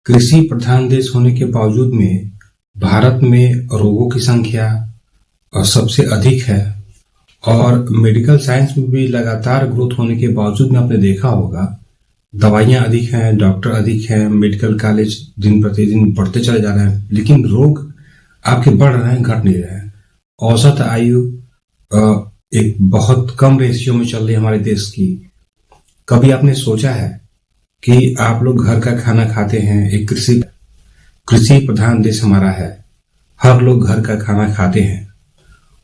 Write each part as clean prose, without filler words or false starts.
कृषि प्रधान देश होने के बावजूद में भारत में रोगों की संख्या सबसे अधिक है। और मेडिकल साइंस में भी लगातार ग्रोथ होने के बावजूद में आपने देखा होगा, दवाइयां अधिक हैं, डॉक्टर अधिक हैं, मेडिकल कॉलेज दिन प्रतिदिन बढ़ते चले जा रहे हैं, लेकिन रोग आपके बढ़ रहे हैं, घट नहीं रहे हैं। औसत आयु एक बहुत कम रेशियो में चल रही है हमारे देश की। कभी आपने सोचा है कि आप लोग घर का खाना खाते हैं? एक कृषि प्रधान देश हमारा है, हर लोग घर का खाना खाते हैं,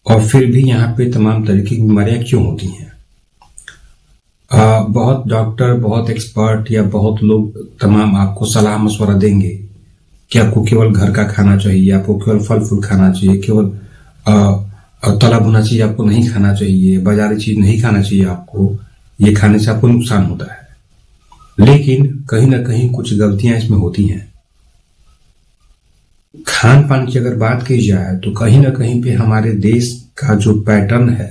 और फिर भी यहाँ पे तमाम तरीके की बीमारियां क्यों होती हैं? बहुत डॉक्टर, बहुत एक्सपर्ट या बहुत लोग तमाम आपको सलाह मशवरा देंगे कि आपको केवल घर का खाना चाहिए, आपको केवल फल फूल खाना चाहिए, केवल तला भुना चीज आपको नहीं खाना चाहिए, बाजारी चीज नहीं खाना चाहिए आपको, ये खाने से आपको नुकसान होता है। लेकिन कहीं ना कहीं कुछ गलतियां इसमें होती हैं। खान पान की अगर बात की जाए तो कहीं ना कहीं पे हमारे देश का जो पैटर्न है,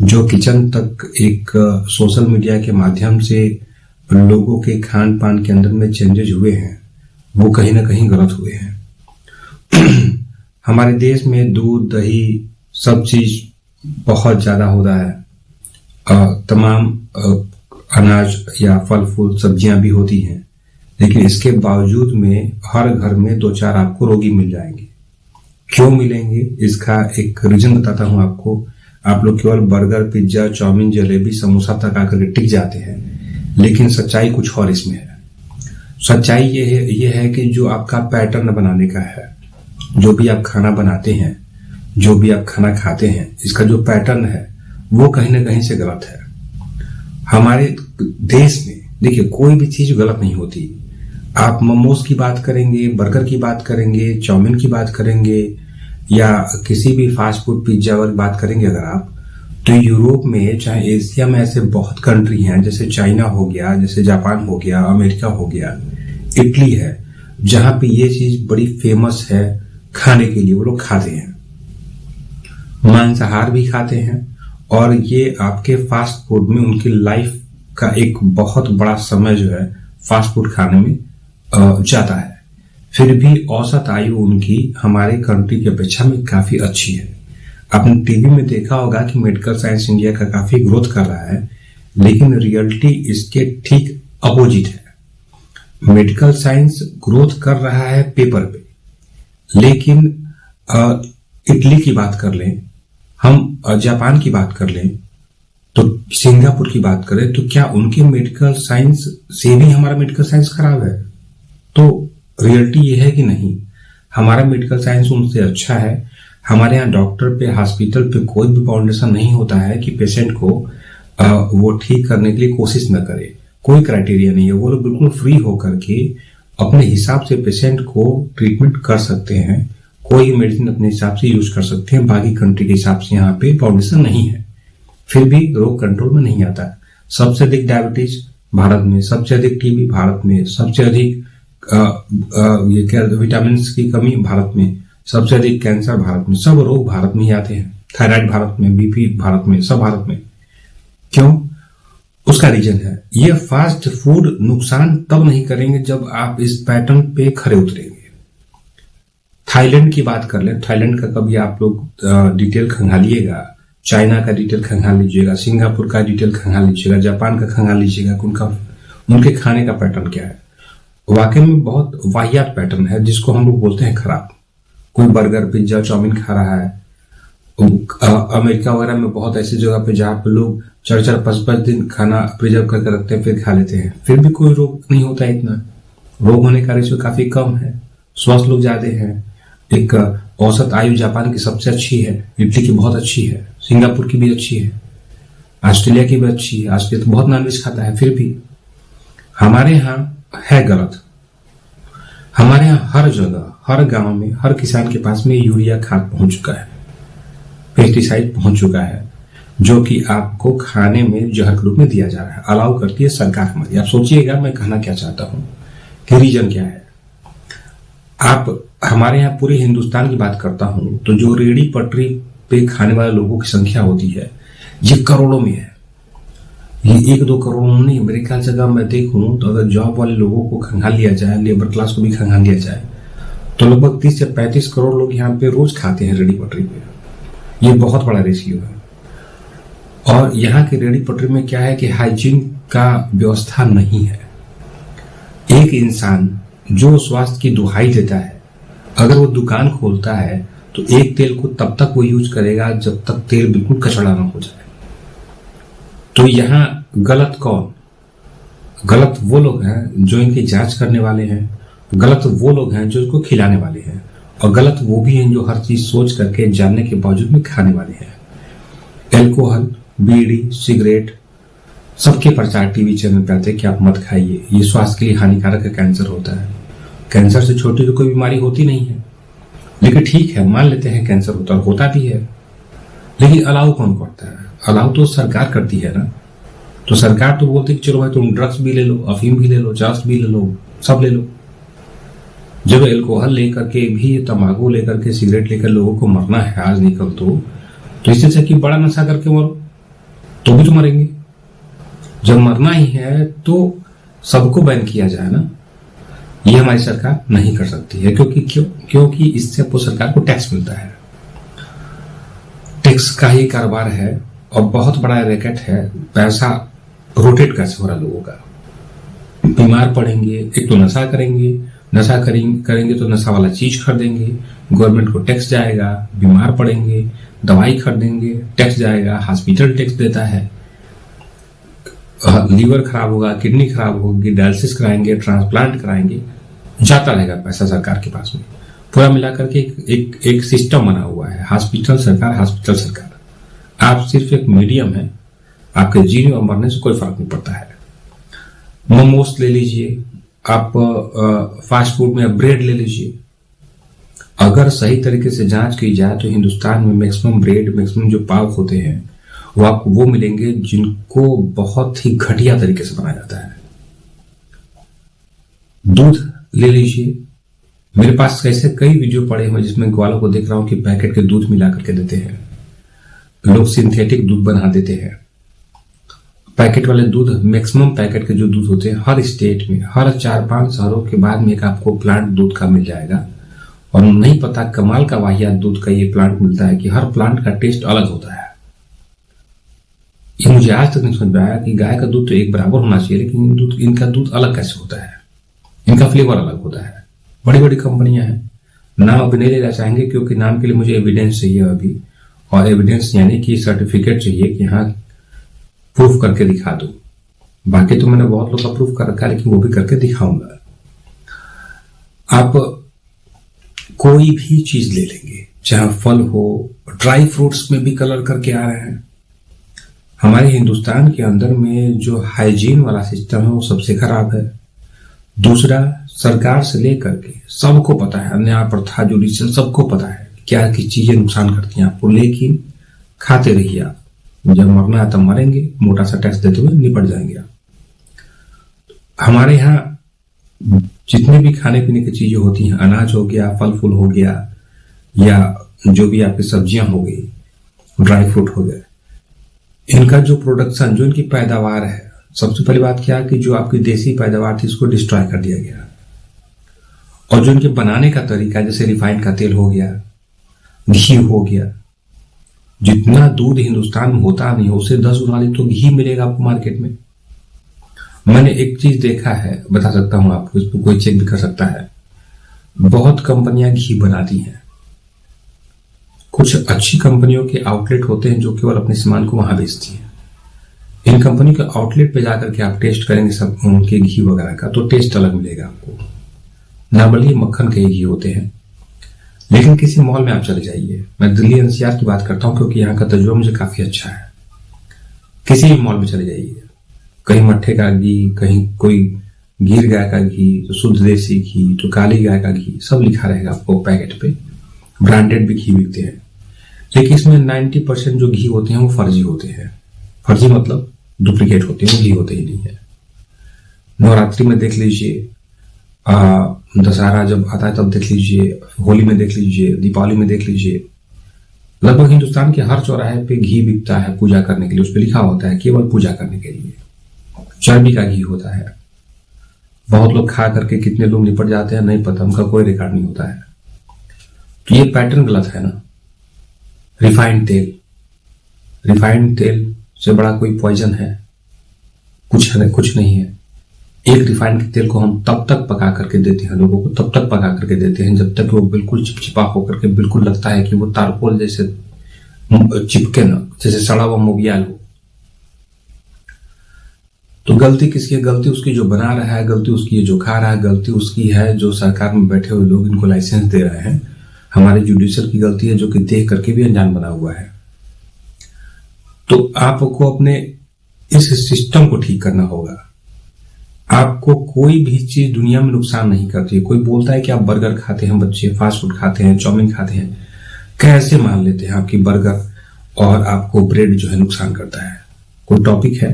जो किचन तक एक सोशल मीडिया के माध्यम से लोगों के खान पान के अंदर में चेंजेस हुए हैं, वो कहीं ना कहीं गलत हुए हैं। हमारे देश में दूध, दही, सब चीज बहुत ज्यादा होता है। तमाम अनाज या फल फूल सब्जियां भी होती हैं, लेकिन इसके बावजूद में हर घर में दो चार आपको रोगी मिल जाएंगे। क्यों मिलेंगे? इसका एक रीजन बताता हूं आपको। आप लोग केवल burger, pizza, chow mein, jalebi, samosa तक आकर के टिक जाते हैं, लेकिन सच्चाई कुछ और इसमें है। सच्चाई ये है कि जो आपका पैटर्न बनाने का है, जो भी आप खाना बनाते हैं, जो भी आप खाना खाते हैं, इसका जो पैटर्न है वो कहीं ना कहीं से गलत है। हमारे देश में देखिए, कोई भी चीज गलत नहीं होती। आप मोमोज की बात करेंगे, बर्गर की बात करेंगे, चाउमीन की बात करेंगे, या किसी भी फास्ट फूड पिज्जा वाली बात करेंगे अगर आप, तो यूरोप में, चाहे एशिया में, ऐसे बहुत कंट्री हैं, जैसे चाइना हो गया, जैसे जापान हो गया, अमेरिका हो गया, इटली है, जहां पे ये चीज बड़ी फेमस है खाने के लिए। वो लोग खाते हैं, मांसाहार भी खाते हैं, और ये आपके फास्ट फूड में उनकी लाइफ का एक बहुत बड़ा समय जो है फास्ट फूड खाने में जाता है। फिर भी औसत आयु उनकी हमारे कंट्री की अपेक्षा में काफी अच्छी है। आपने टीवी में देखा होगा कि मेडिकल साइंस इंडिया का काफी ग्रोथ कर रहा है, लेकिन रियलिटी इसके ठीक अपोजिट है। मेडिकल साइंस ग्रोथ कर रहा है पेपर पे, लेकिन इटली की बात कर लें, हम जापान की बात कर लें, तो सिंगापुर की बात करें, तो क्या उनके मेडिकल साइंस से भी हमारा मेडिकल साइंस खराब है? तो रियलिटी ये है कि नहीं, हमारा मेडिकल साइंस उनसे अच्छा है। हमारे यहाँ डॉक्टर पे, हॉस्पिटल पे कोई भी फाउंडेशन नहीं होता है कि पेशेंट को वो ठीक करने के लिए कोशिश न करे। कोई क्राइटेरिया नहीं है। वो लोग बिल्कुल फ्री होकर के अपने हिसाब से पेशेंट को ट्रीटमेंट कर सकते हैं। कोई मेडिसिन अपने हिसाब से यूज कर सकते हैं। बाकी कंट्री के हिसाब से यहाँ पे फाउंडेशन नहीं है, फिर भी रोग कंट्रोल में नहीं आता है। सबसे अधिक डायबिटीज भारत में, सबसे अधिक टीबी भारत में, सबसे अधिक ये क्या विटामिन की कमी भारत में, सबसे अधिक कैंसर भारत में, सब रोग भारत में ही आते हैं। थायराइड भारत में, बीपी भारत में, सब भारत में। क्यों? उसका रीजन है, ये फास्ट फूड नुकसान तब नहीं करेंगे जब आप इस पैटर्न पे खरे उतरेंगे। थाईलैंड की बात कर ले, थाईलैंड का कभी आप लोग डिटेल खंगालिएगा, चाइना का डिटेल खंगाल लीजिएगा, सिंगापुर का डिटेल खंगाल लीजिएगा, जापान का खंगाल लीजिएगा, उनके खाने का पैटर्न क्या है। वाकई में बहुत वाहियात पैटर्न है, जिसको हम लोग बोलते हैं खराब। कोई बर्गर, पिज्जा, चाउमीन खा रहा है। अमेरिका वगैरह में बहुत ऐसी जगह पे जहाँ पे लोग 4-4, 5-5 दिन खाना प्रिजर्व करके रखते हैं, फिर खा लेते हैं, फिर भी कोई रोग नहीं होता है। इतना रोग होने का रेशियो काफी कम है, स्वस्थ लोग ज्यादा हैं। एक औसत आयु जापान की सबसे अच्छी है, इटली की बहुत अच्छी है, सिंगापुर की भी अच्छी है, ऑस्ट्रेलिया की भी अच्छी है। ऑस्ट्रेलिया तो बहुत नॉनवेज खाता है, फिर भी हमारे यहाँ है गलत। हमारे यहाँ हर जगह, हर गांव में, हर किसान के पास में यूरिया खाद पहुंच चुका है, पेस्टिसाइड पहुंच चुका है, जो कि आपको खाने में जहर के रूप में दिया जा रहा है। अलाउ करती है सरकार हमारी। आप सोचिएगा मैं कहना क्या चाहता हूं कि रीजन क्या है। आप हमारे यहाँ पूरे हिंदुस्तान की बात करता हूं तो जो रेहड़ी पटरी पे खाने वाले लोगों की संख्या होती है, ये करोड़ों में है। ये 1-2 करोड़ नहीं, मेरे ख्याल से अगर मैं देखूं तो अगर जॉब वाले लोगों को खंगाल लिया जाए, लेबर क्लास को भी खंगाल लिया जाए, तो लगभग 30 से 35 करोड़ लोग यहाँ पे रोज खाते हैं रेडी पटरी पे। ये बहुत बड़ा रेशियो है। और यहाँ की रेडी पटरी में क्या है कि हाइजीन का व्यवस्था नहीं है। एक इंसान जो स्वास्थ्य की दुहाई देता है, अगर वो दुकान खोलता है तो एक तेल को तब तक वो यूज करेगा जब तक तेल बिल्कुल कचड़ा ना हो जाए। तो यहाँ गलत कौन? गलत वो लोग हैं जो इनकी जांच करने वाले हैं, गलत वो लोग हैं जो इसको खिलाने वाले हैं, और गलत वो भी हैं जो हर चीज सोच करके जानने के बावजूद में खाने वाले हैं। एल्कोहल, बीड़ी, सिगरेट, सबके प्रचार टीवी चैनल पे आते हैं कि आप मत खाइए, ये स्वास्थ्य के लिए हानिकारक है, कैंसर होता है। कैंसर से छोटी तो कोई बीमारी होती नहीं है, लेकिन ठीक है मान लेते हैं कैंसर होता भी है, लेकिन अलाउ कौन करता है? अलाउ तो सरकार करती है ना। तो सरकार तो बोलती है कि चलो भाई तुम ड्रग्स भी ले लो, अफीम भी ले लो, चरस भी ले लो, सब ले लो। जब एल्कोहल लेकर के भी, तंबाकू लेकर के, सिगरेट लेकर लोगों को मरना है आज नहीं कल तो इससे अच्छा कि बड़ा नशा करके मरो, तो भी तो मरेंगे। जब मरना ही है तो सबको बैन किया जाए ना। ये हमारी सरकार नहीं कर सकती है। क्योंकि इससे आपको सरकार को टैक्स मिलता है। टैक्स का ही कारोबार है और बहुत बड़ा रैकेट है। पैसा रोटेट कैसे हो रहा लोगों का? बीमार पड़ेंगे, एक तो नशा करेंगे, करेंगे तो नशा वाला चीज खरीदेंगे, गवर्नमेंट को टैक्स जाएगा, बीमार पड़ेंगे, दवाई खरीदेंगे, टैक्स जाएगा, हॉस्पिटल टैक्स देता है, लीवर खराब होगा, किडनी खराब होगी, डायलिसिस कराएंगे, ट्रांसप्लांट कराएंगे, जाता रहेगा पैसा सरकार के पास में। पूरा मिलाकर के एक सिस्टम बना हुआ है, हॉस्पिटल सरकार। आप सिर्फ एक मीडियम है, आपके जीने और मरने से कोई फर्क नहीं पड़ता है। मोमोस ले लीजिए, आप फास्ट फूड में ब्रेड ले लीजिए। अगर सही तरीके से जांच की जाए तो हिंदुस्तान में मैक्सिमम जो पाव होते हैं वो आपको वो मिलेंगे जिनको बहुत ही घटिया तरीके से बनाया जाता है। दूध ले लीजिए, मेरे पास ऐसे कई वीडियो पड़े हुए जिसमें ग्वालों को देख रहा हूं कि पैकेट के दूध मिला करके देते हैं। लोग सिंथेटिक दूध बना देते हैं। पैकेट वाले दूध, मैक्सिमम पैकेट के जो दूध होते हैं हर स्टेट में, हर 4-5 शहरों के बाद में एक आपको प्लांट दूध का मिल जाएगा। और नहीं पता कमाल का वाहियात दूध का ये प्लांट मिलता है कि हर प्लांट का टेस्ट अलग होता है। ये मुझे आज तक नहीं समझ में आया कि गाय का दूध तो एक बराबर होना चाहिए, लेकिन इनका दूध अलग कैसे होता है, इनका फ्लेवर अलग होता है। बड़ी बड़ी कंपनियां हैं, नाम अभी नहीं लेना चाहेंगे क्योंकि नाम के लिए मुझे एविडेंस चाहिए अभी, और एविडेंस यानी कि सर्टिफिकेट चाहिए कि हाँ प्रूफ करके दिखा दो। बाकी तो मैंने बहुत लोग का प्रूफ कर रखा है, लेकिन वो भी करके दिखाऊंगा। आप कोई भी चीज ले लेंगे, चाहे फल हो, ड्राई फ्रूट्स में भी कलर करके आ रहे हैं। हमारे हिंदुस्तान के अंदर में जो हाइजीन वाला सिस्टम है वो सबसे खराब है। दूसरा, सरकार से लेकर के सबको पता है, अन्याय प्रथा जुडिशियल सबको पता है क्या की चीजें नुकसान करती हैं आपको, लेकिन खाते रहिए आप। जब मरना है तब मरेंगे, मोटा सा टैक्स देते हुए निपट जाएंगे आप। हमारे यहाँ जितने भी खाने पीने की चीजें होती हैं, अनाज हो गया, फल फूल हो गया, या जो भी आपकी सब्जियां हो गई, ड्राई फ्रूट हो गए, इनका जो प्रोडक्शन, जो इनकी पैदावार है, सबसे पहली बात क्या है कि जो आपकी देसी पैदावार थी उसको डिस्ट्रॉय कर दिया गया। और जो इनके बनाने का तरीका, जैसे रिफाइंड का तेल हो गया, घी हो गया, जितना दूध हिंदुस्तान में होता नहीं हो उससे 10 गुना तो घी मिलेगा आपको मार्केट में। मैंने एक चीज देखा है, बता सकता हूं आपको, इस पर कोई चेक भी कर सकता है। बहुत कंपनियां घी बनाती हैं, कुछ अच्छी कंपनियों के आउटलेट होते हैं जो केवल अपने सामान को वहां बेचती हैं। इन कंपनी के आउटलेट पे जाकर के आप टेस्ट करेंगे सब उनके घी वगैरह का, तो टेस्ट अलग मिलेगा आपको। नॉर्मली मक्खन के घी होते हैं, लेकिन किसी मॉल में आप चले जाइए, मैं दिल्ली एनसीआर की बात करता हूं क्योंकि यहाँ का तजुर्बा मुझे काफी अच्छा है। किसी भी मॉल में चले जाइए, कहीं मट्ठे का घी, कहीं कोई गिर गाय का घी, तो शुद्ध देसी घी, तो काली गाय का घी, सब लिखा रहेगा आपको पैकेट पे। ब्रांडेड भी घी बिकते हैं, लेकिन इसमें 90% जो घी होते हैं वो फर्जी होते हैं। फर्जी मतलब डुप्लीकेट होते हैं, वो घी होते ही नहीं है। नवरात्रि में देख लीजिए, दशहरा जब आता है तब देख लीजिए, होली में देख लीजिए, दीपावली में देख लीजिए, लगभग हिंदुस्तान के हर चौराहे पे घी बिकता है पूजा करने के लिए। उस पर लिखा होता है केवल पूजा करने के लिए। चर्बी का घी होता है। बहुत लोग खा करके कितने लोग निपट जाते हैं नहीं पता, उनका कोई रिकॉर्ड नहीं होता है। तो ये पैटर्न गलत है ना। रिफाइंड तेल से बड़ा कोई पॉइजन है? कुछ नहीं है। एक रिफाइंड के तेल को हम तब तक पका करके देते हैं लोगों को, तब तक पका करके देते हैं जब तक वो बिल्कुल चिपचिपा होकर के बिल्कुल लगता है कि वो तारकोल जैसे चिपके ना, जैसे सड़ा हुआ मोबियाल हो। तो गलती किसकी है? गलती उसकी जो बना रहा है, गलती उसकी है जो खा रहा है, गलती उसकी है जो सरकार में बैठे हुए लोग इनको लाइसेंस दे रहे हैं। हमारे जुडिशियल की गलती है जो कि देख करके भी अनजान बना हुआ है। तो आपको अपने इस सिस्टम को ठीक करना होगा। आपको कोई भी चीज दुनिया में नुकसान नहीं करती है। कोई बोलता है कि आप बर्गर खाते हैं, बच्चे फास्ट फूड खाते हैं, चाउमीन खाते हैं, कैसे मान लेते हैं आपकी बर्गर और आपको ब्रेड जो है नुकसान करता है? कोई टॉपिक है?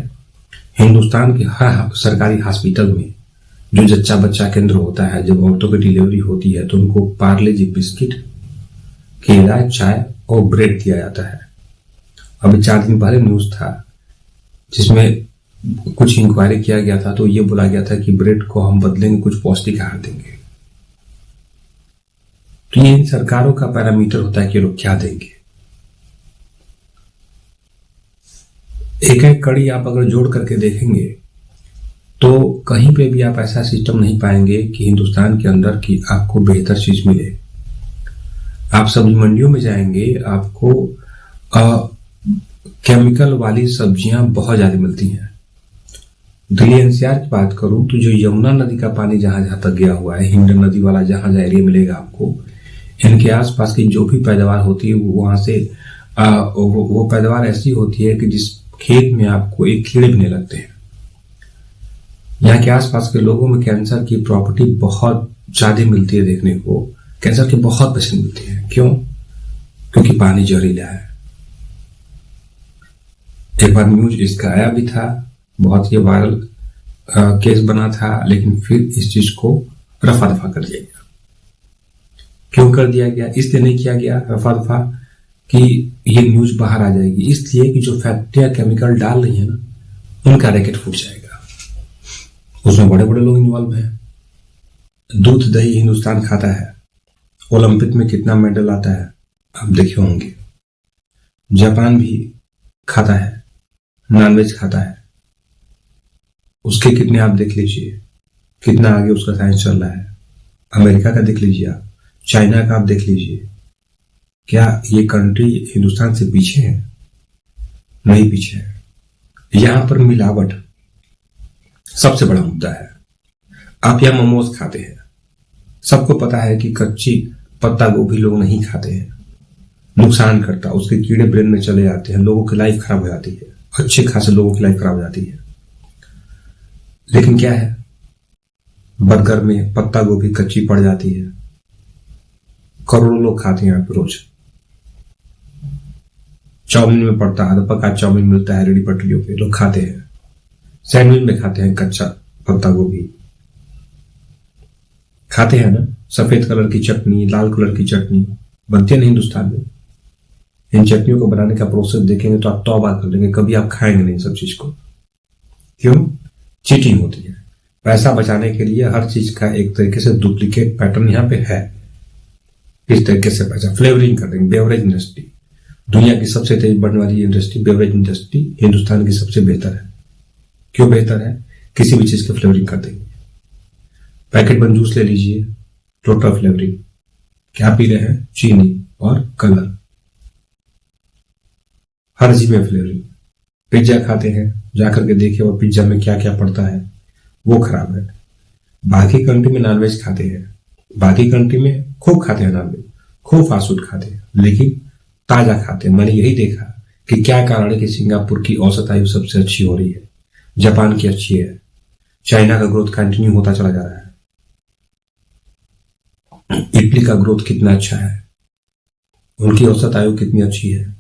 हिंदुस्तान के हर सरकारी हॉस्पिटल में जो जच्चा बच्चा केंद्र होता है, जब औरतों की डिलीवरी होती है तो उनको पार्ले जी बिस्किट, केला, चाय और ब्रेड दिया जाता है। अभी 4 दिन पहले न्यूज था जिसमें कुछ इंक्वायरी किया गया था, तो ये बोला गया था कि ब्रेड को हम बदलेंगे, कुछ पौष्टिक आहार देंगे। तो ये इन सरकारों का पैरामीटर होता है कि लोग क्या देंगे। एक एक कड़ी आप अगर जोड़ करके देखेंगे तो कहीं पे भी आप ऐसा सिस्टम नहीं पाएंगे कि हिंदुस्तान के अंदर की आपको बेहतर चीज मिले। आप सब्जी मंडियों में जाएंगे, आपको केमिकल वाली सब्जियां बहुत ज्यादा मिलती हैं। दिल्ली एनसीआर की बात करूं तो जो यमुना नदी का पानी जहां जहां तक गया हुआ है, हिंडन नदी वाला जहां जहां एरिया मिलेगा आपको, इनके आसपास की जो भी पैदावार होती है वहां से वो पैदावार ऐसी होती है कि जिस खेत में आपको एक कीड़े भी नहीं लगते हैं। यहाँ के आसपास के लोगों में कैंसर की प्रॉपर्टी बहुत ज्यादा मिलती है देखने को। कैंसर के बहुत पेशेंट मिलते हैं। क्यों? क्योंकि पानी जहरीला है। एक बार न्यूज इसका आया भी था, बहुत ही वायरल केस बना था, लेकिन फिर इस चीज को रफा दफा कर दिया गया। क्यों कर दिया गया? इसलिए नहीं किया गया रफा दफा कि ये न्यूज बाहर आ जाएगी, इसलिए कि जो फैक्ट्रियां केमिकल डाल रही है ना, उनका रैकेट फूट जाएगा। उसमें बड़े बड़े लोग इन्वॉल्व हैं। दूध दही हिंदुस्तान खाता है। ओलंपिक में कितना मेडल आता है आप देखे होंगे। जापान भी खाता है, नॉनवेज खाता है। उसके कितने आप देख लीजिए, कितना आगे उसका साइंस चल रहा है। अमेरिका का देख लीजिए आप, चाइना का आप देख लीजिए। क्या ये कंट्री हिंदुस्तान से पीछे है? नहीं पीछे है। यहां पर मिलावट सबसे बड़ा मुद्दा है। आप यहां मोमोज खाते हैं, सबको पता है कि कच्ची पत्ता गोभी लोग नहीं खाते हैं, नुकसान करता, उसके कीड़े ब्रेन में चले जाते हैं, लोगों की लाइफ खराब हो जाती है, अच्छे खासे लोगों की लाइफ खराब हो जाती है। लेकिन क्या है, बर्गर में पत्ता गोभी कच्ची पड़ जाती है, करोड़ों लोग खाते हैं यहाँ पे रोज। चाउमीन में पड़ता है, आधा पका चाउमीन मिलता है रेडी पटरियों पे, लोग खाते हैं। सैंडविच में खाते हैं कच्चा पत्ता गोभी, खाते हैं ना। सफेद कलर की चटनी, लाल कलर की चटनी बनती है ना हिंदुस्तान में। इन चटनियों को बनाने का प्रोसेस देखेंगे तो आप तौबा कर लेंगे, कभी आप खाएंगे नहीं सब चीज को। क्यों? चीटिंग होती है। पैसा बचाने के लिए हर चीज का एक तरीके से डुप्लीकेट पैटर्न यहाँ पे है। इस तरीके से पैसा फ्लेवरिंग कर देंगे। बेवरेज इंडस्ट्री दुनिया की सबसे तेज बढ़ने वाली इंडस्ट्री, बेवरेज इंडस्ट्री हिंदुस्तान की सबसे बेहतर है। क्यों बेहतर है? किसी भी चीज की फ्लेवरिंग कर देंगे। पैकेट बंद जूस ले लीजिए, टोटल फ्लेवरिंग। क्या पी रहे हैं? चीनी और कलर। हर चीज में फ्लेवरिंग। पिज्जा खाते हैं, जाकर के देखिए वो पिज्जा में क्या क्या पड़ता है, वो खराब है। बाकी कंट्री में नॉनवेज खाते हैं, बाकी कंट्री में खूब खाते हैं नॉनवेज, खूब फास्ट फूड खाते हैं, लेकिन ताजा खाते हैं। मैंने यही देखा कि क्या कारण है कि सिंगापुर की औसत आयु सबसे अच्छी हो रही है, जापान की अच्छी है, चाइना का ग्रोथ कंटिन्यू होता चला जा रहा है, इटली का ग्रोथ कितना अच्छा है, उनकी औसत आयु कितनी अच्छी है।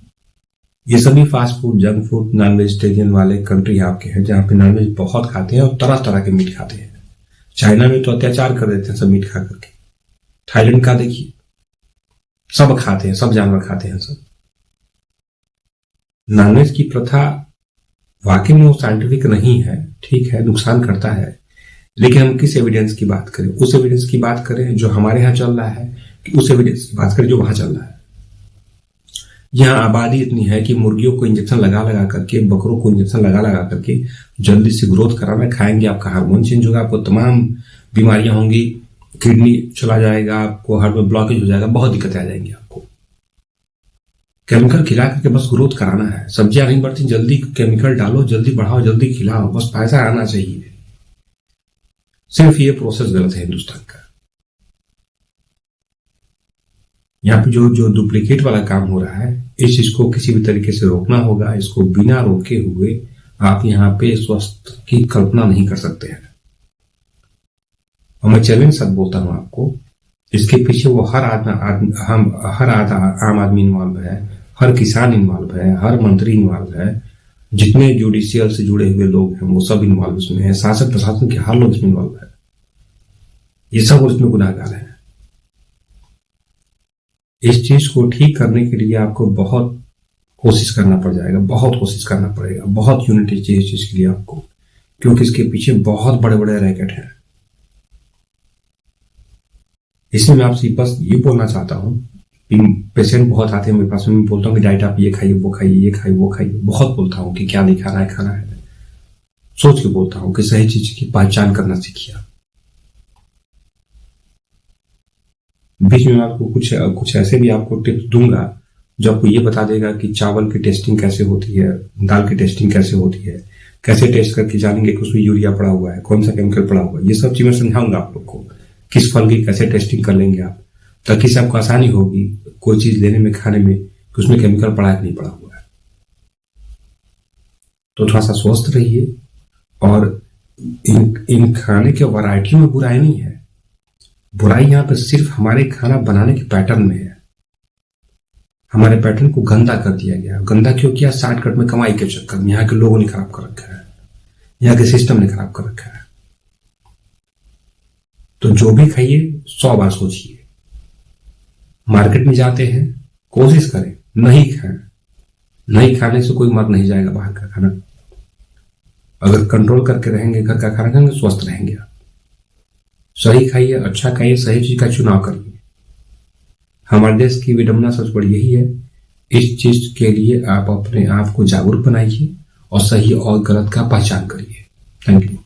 ये सभी fast food, junk food, non vegetarian वाले कंट्री आपके हैं जहां पे नॉनवेज बहुत खाते हैं और तरह तरह के मीट खाते हैं। चाइना में तो अत्याचार कर देते हैं सब मीट खा करके। थाईलैंड का देखिए, सब खाते हैं, सब जानवर खाते हैं सब। नॉनवेज की प्रथा वाकई में वो साइंटिफिक नहीं है, ठीक है, नुकसान करता है, लेकिन हम किस एविडेंस की बात करें? उस एविडेंस की बात करें जो हमारे यहाँ चल रहा है, कि उस एविडेंस की बात करें जो वहां चल रहा है? यहाँ आबादी इतनी है कि मुर्गियों को इंजेक्शन लगा लगा करके, बकरों को इंजेक्शन लगा लगा करके जल्दी से ग्रोथ कराना, खाएंगे, आपका हार्मोन चेंज होगा, आपको तमाम बीमारियां होंगी, किडनी चला जाएगा, आपको हार्ट में ब्लॉकेज हो जाएगा, बहुत दिक्कतें आ जाएंगी आपको। केमिकल खिला करके बस ग्रोथ कराना है। सब्जियां नहीं बढ़ती, जल्दी केमिकल डालो, जल्दी बढ़ाओ, जल्दी खिलाओ, बस पैसा आना चाहिए। सिर्फ ये प्रोसेस गलत है हिंदुस्तान का। यहाँ पे जो जो डुप्लीकेट वाला काम हो रहा है, इस चीज को किसी भी तरीके से रोकना होगा। इसको बिना रोके हुए आप यहाँ पे स्वास्थ्य की कल्पना नहीं कर सकते हैं। और मैं चैलेंज साथ बोलता हूं आपको, इसके पीछे वो हर आम आदमी इन्वॉल्व है, हर किसान इन्वॉल्व है, हर मंत्री इन्वॉल्व है, जितने जुडिशियल से जुड़े हुए लोग हैं वो सब इन्वॉल्व इसमें है, शासक प्रशासन के हर लोग इसमें इन्वॉल्व है। ये सब उसमें गुनाहगार है। इस चीज को ठीक करने के लिए आपको बहुत कोशिश करना पड़ जाएगा, बहुत कोशिश करना पड़ेगा, बहुत यूनिटी चाहिए इस चीज के लिए आपको, क्योंकि इसके पीछे बहुत बड़े बड़े रैकेट हैं। इसलिए मैं आपसे बस ये बोलना चाहता हूं, पेशेंट बहुत आते हैं मेरे पास में, मैं बोलता हूँ कि डाइट आप ये खाइए, वो खाइए, ये खाइए, वो खाइए, बहुत बोलता हूँ कि क्या नहीं खाना है, खाना है, सोच के बोलता हूँ कि सही चीज की पहचान करना सीखिए। बीच में आपको कुछ ऐसे भी आपको टिप्स दूंगा जो आपको ये बता देगा कि चावल की टेस्टिंग कैसे होती है, दाल की टेस्टिंग कैसे होती है, कैसे टेस्ट करके जानेंगे कि उसमें यूरिया पड़ा हुआ है, कौन सा केमिकल पड़ा हुआ है, ये सब चीजें समझाऊंगा आप लोग को। किस फल की कैसे टेस्टिंग कर लेंगे आप, ताकि से आपको आसानी होगी कोई चीज लेने में, खाने में, कि उसमें केमिकल पड़ा है कि नहीं पड़ा हुआ है। तो थोड़ा सा स्वस्थ रहिए। और इन खाने के वैरायटियों में बुराई नहीं है, बुराई यहाँ पे सिर्फ हमारे खाना बनाने के पैटर्न में है। हमारे पैटर्न को गंदा कर दिया गया। गंदा क्यों किया? शॉर्टकट में, कमाई के चक्कर में। यहाँ के लोगों ने खराब कर रखा है, यहाँ के सिस्टम ने खराब कर रखा है। तो जो भी खाइए 100 बार सोचिए। मार्केट में जाते हैं, कोशिश करें नहीं खाएं। नहीं खाने से कोई मर नहीं जाएगा बाहर का खाना। अगर कंट्रोल करके रहेंगे, घर का खाना खाएंगे, स्वस्थ रहेंगे आप। सही खाइए, अच्छा खाइए, सही चीज का चुनाव करिए। हमारे देश की विडंबना सबसे बड़ी यही है। इस चीज के लिए आप अपने आप को जागरूक बनाइए और सही और गलत का पहचान करिए। Thank you.